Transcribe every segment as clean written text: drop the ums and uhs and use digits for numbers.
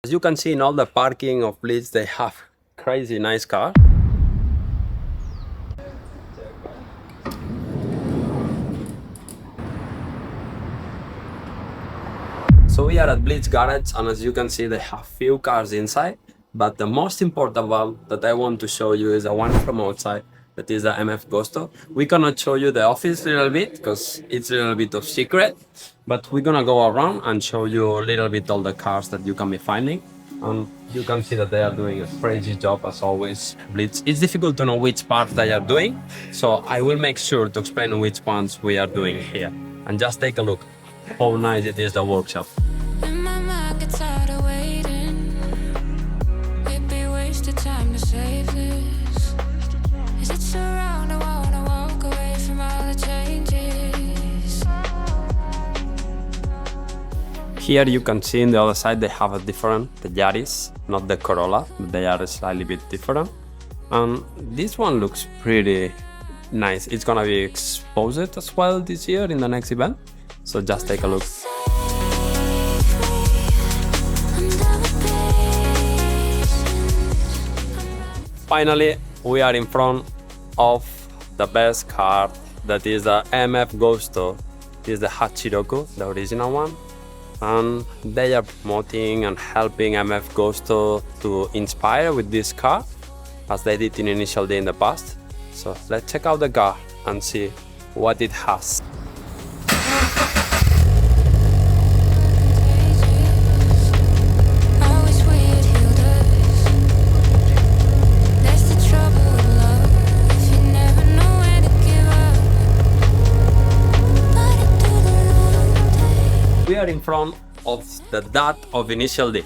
As you can see in all the parking of BLITZ, they have crazy nice cars. So we are at BLITZ garage, and as you can see they have few cars inside, but the most important one that I want to show you is the one from outside, that is the MF Gusto. We cannot show you the office a little bit because it's a little bit of secret, but we're gonna go around and show you a little bit all the cars that you can be finding. And you can see that they are doing a crazy job as always. BLITZ, it's difficult to know which parts they are doing, so I will make sure to explain which ones we are doing here. And just take a look how nice it is, the workshop. When my mind gets tired of waiting, it'd be wasted time to save this. Is it so wrong to wanna walk away from all the changes? Here you can see on the other side they have a different, the Yaris, not the Corolla, but they are slightly bit different. And this one looks pretty nice. It's gonna be exposed as well this year in the next event, so just take a look. Finally, we are in front of the best car, that is the MF Gusto. This is the Hachiroku, the original one. And they are promoting and helping MF Gusto to inspire with this car, as they did in Initial D in the past. So let's check out the car and see what it has. We are in front of the dad of Initial D.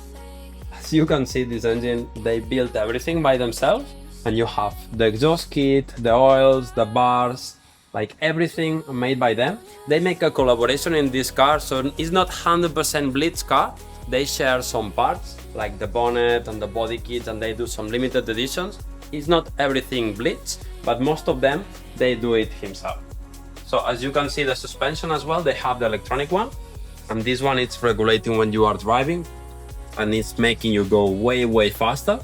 As you can see, this engine, they built everything by themselves, and you have the exhaust kit, the oils, the bars, like everything made by them. They make a collaboration in this car, so it's not 100% BLITZ car. They share some parts, like the bonnet and the body kit, and they do some limited editions. It's not everything BLITZ, but most of them, they do it himself. So as you can see, the suspension as well, they have the electronic one. And this one, it's regulating when you are driving, and it's making you go way faster.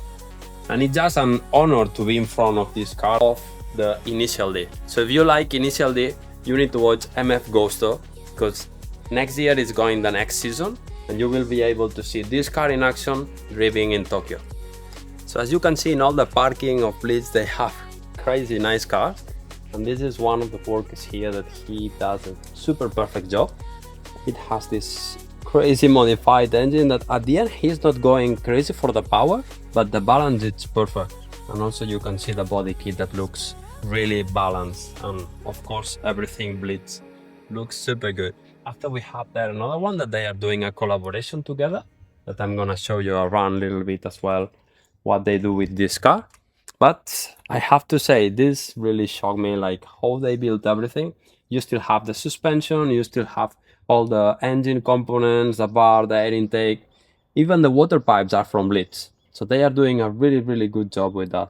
And it's just an honor to be in front of this car of the Initial D. So if you like Initial D, you need to watch MF Gusto, because next year is going the next season, and you will be able to see this car in action driving in Tokyo. So as you can see in all the parking of BLITZ, they have crazy nice cars, and this is one of the workers here that he does a super perfect job. It has this crazy modified engine that at the end he's not going crazy for the power, but the balance is perfect. And also you can see the body kit that looks really balanced, and of course everything BLITZ looks super good. After we have there another one that they are doing a collaboration together, that I'm gonna show you around a little bit as well what they do with this car. But I have to say, this really shocked me, like how they built everything. You still have the suspension, you still have all the engine components, the bar, the air intake, even the water pipes are from BLITZ. So they are doing a really good job with that.